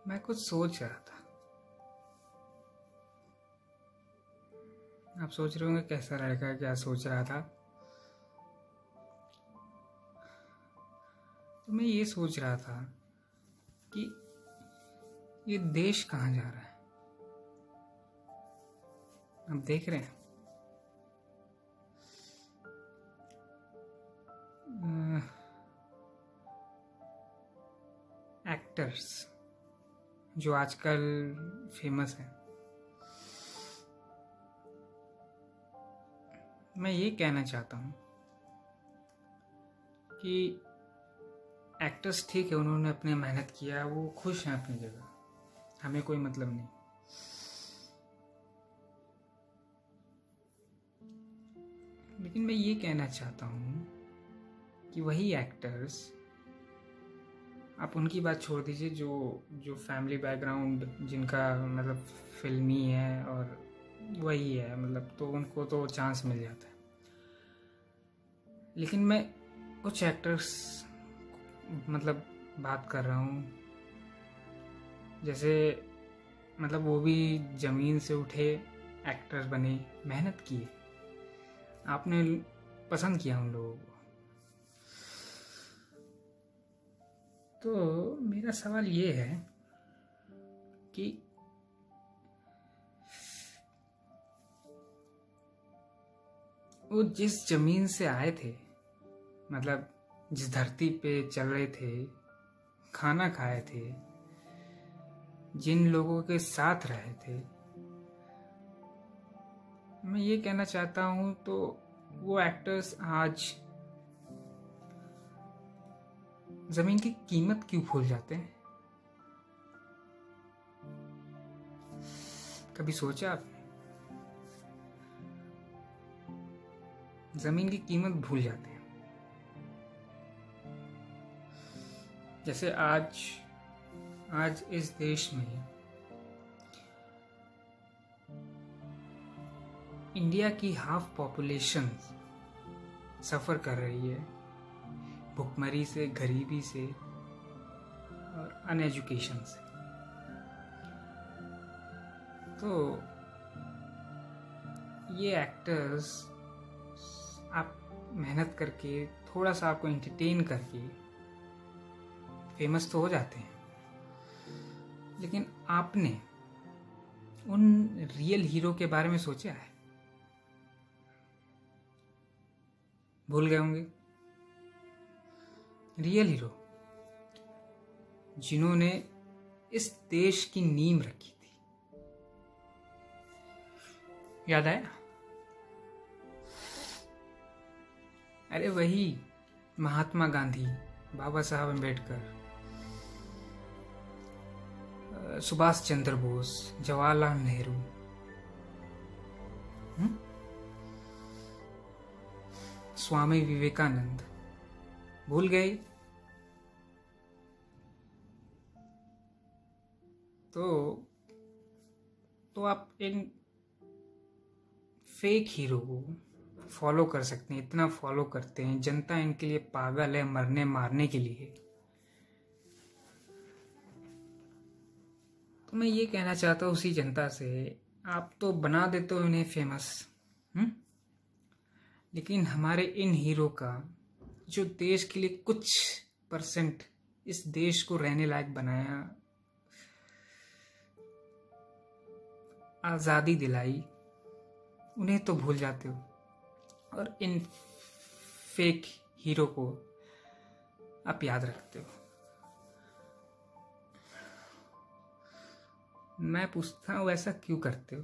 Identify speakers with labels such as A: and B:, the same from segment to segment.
A: मैं कुछ सोच रहा था। आप सोच रहे होंगे कैसा रहेगा, क्या सोच रहा था। तो मैं ये सोच रहा था कि ये देश कहाँ जा रहा है। आप देख रहे हैं एक्टर्स जो आजकल फेमस हैं। मैं ये कहना चाहता हूँ कि एक्टर्स ठीक है, उन्होंने अपनी मेहनत किया, वो खुश हैं अपनी जगह, हमें कोई मतलब नहीं। लेकिन मैं ये कहना चाहता हूँ कि वही एक्टर्स, आप उनकी बात छोड़ दीजिए जो जो फैमिली बैकग्राउंड जिनका मतलब फिल्मी है और वही है, मतलब तो उनको तो चांस मिल जाता है। लेकिन मैं कुछ एक्टर्स मतलब बात कर रहा हूँ, जैसे मतलब वो भी ज़मीन से उठे एक्टर्स बने, मेहनत किए, आपने पसंद किया उन लोगों को। तो मेरा सवाल ये है कि वो जिस जमीन से आए थे, मतलब जिस धरती पे चल रहे थे, खाना खाए थे, जिन लोगों के साथ रहे थे, मैं ये कहना चाहता हूँ तो वो एक्टर्स आज जमीन की कीमत क्यों भूल जाते हैं। कभी सोचा आपने? जमीन की कीमत भूल जाते हैं। जैसे आज इस देश में इंडिया की हाफ पॉपुलेशन सफ़र कर रही है भुखमरी से, गरीबी से और अनएजुकेशन से। तो ये एक्टर्स आप मेहनत करके, थोड़ा सा आपको एंटरटेन करके फेमस तो हो जाते हैं, लेकिन आपने उन रियल हीरो के बारे में सोचा है? भूल गए होंगे। रियल हीरो जिन्होंने इस देश की नींव रखी थी। याद आया? अरे वही महात्मा गांधी, बाबा साहब अम्बेडकर, सुभाष चंद्र बोस, जवाहरलाल नेहरू, स्वामी विवेकानंद। भूल गए? तो आप इन फेक हीरो को फॉलो कर सकते हैं, इतना फॉलो करते हैं, जनता इनके लिए पागल है मरने मारने के लिए। तो मैं ये कहना चाहता हूँ उसी जनता से, आप तो बना देते हो इन्हें फेमस, लेकिन हमारे इन हीरो का जो देश के लिए कुछ परसेंट इस देश को रहने लायक बनाया, आज़ादी दिलाई, उन्हें तो भूल जाते हो और इन फेक हीरो को आप याद रखते हो। मैं पूछता हूँ ऐसा क्यों करते हो?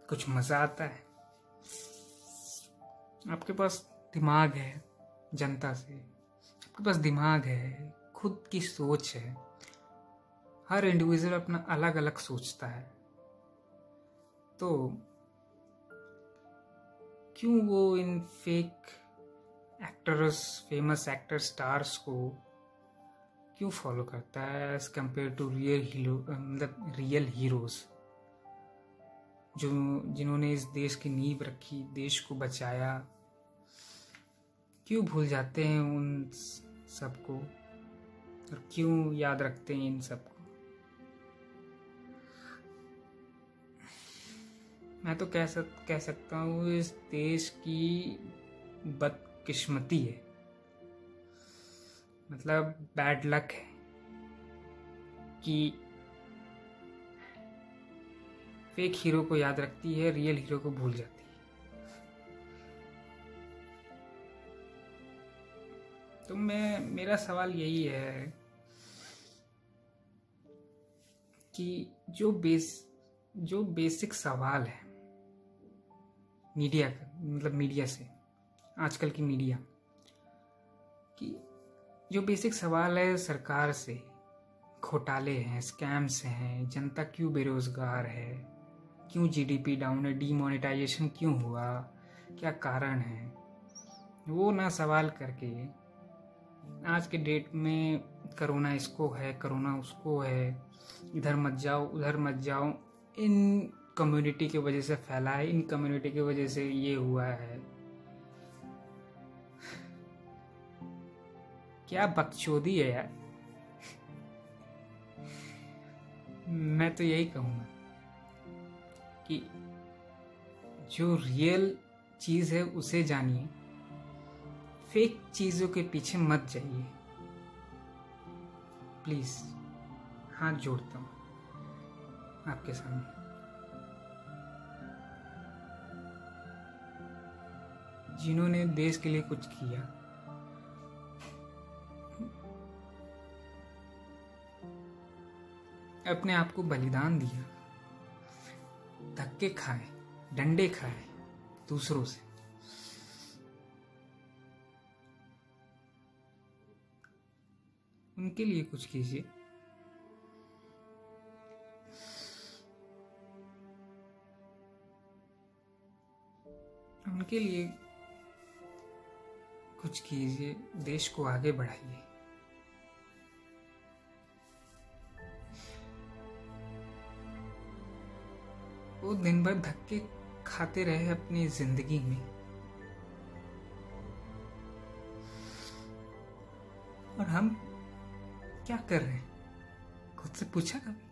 A: कुछ मजा आता है? आपके पास दिमाग है जनता से, आपके पास दिमाग है, खुद की सोच है। हर इंडिविजुअल अपना अलग अलग सोचता है, तो क्यों वो इन fake actors, famous actor stars को क्यों फॉलो करता है as compare to real hero, मतलब रियल हीरोज जो जिन्होंने इस देश की नींव रखी, देश को बचाया। क्यों भूल जाते हैं उन सबको? और क्यों याद रखते हैं इन सबको? मैं तो कह सकता हूँ इस देश की बदकिस्मती है, मतलब बैड लक है कि फेक हीरो को याद रखती है, रियल हीरो को भूल जाती है। तो मेरा सवाल यही है कि जो बेसिक सवाल है मीडिया का, मतलब मीडिया से, आजकल की मीडिया कि जो बेसिक सवाल है सरकार से, घोटाले हैं, स्कैम्स हैं, जनता क्यों बेरोजगार है, क्यों जीडीपी डाउन है, डीमोनेटाइजेशन क्यों हुआ, क्या कारण है, वो ना सवाल करके आज के डेट में कोरोना इसको है, कोरोना उसको है, इधर मत जाओ उधर मत जाओ, इन कम्युनिटी की वजह से फैला है, इन कम्युनिटी की वजह से ये हुआ है। क्या बकचोदी है यार। मैं तो यही कहूँगा कि जो रियल चीज़ है उसे जानिए, फेक चीज़ों के पीछे मत जाइए प्लीज़। हाथ जोड़ता हूँ आपके सामने। जिन्होंने देश के लिए कुछ किया, अपने आप को बलिदान दिया, धक्के खाए, डंडे खाए दूसरों से, उनके लिए कुछ कीजिए। उनके लिए कुछ कीजिए, देश को आगे बढ़ाइए। वो दिन भर धक्के खाते रहे अपनी जिंदगी में, और हम क्या कर रहे हैं, खुद से पूछा कभी?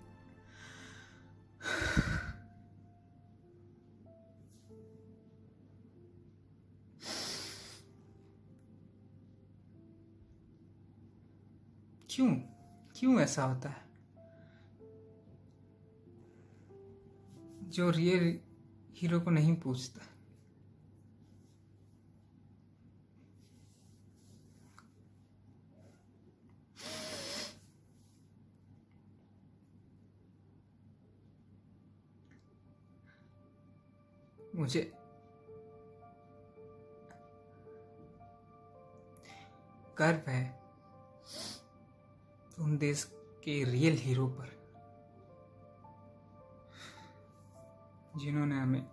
A: क्यों ऐसा होता है? जो रियल हीरो को नहीं पूछता। मुझे गर्व है उन देश के रियल हीरो पर जिन्होंने हमें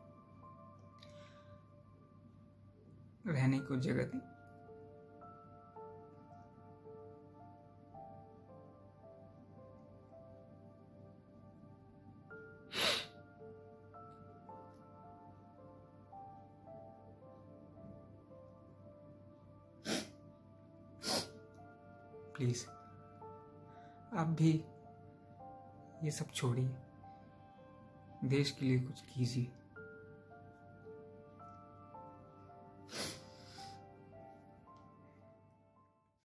A: रहने को जगह दी। प्लीज आप भी ये सब छोड़िए, देश के लिए कुछ कीजिए।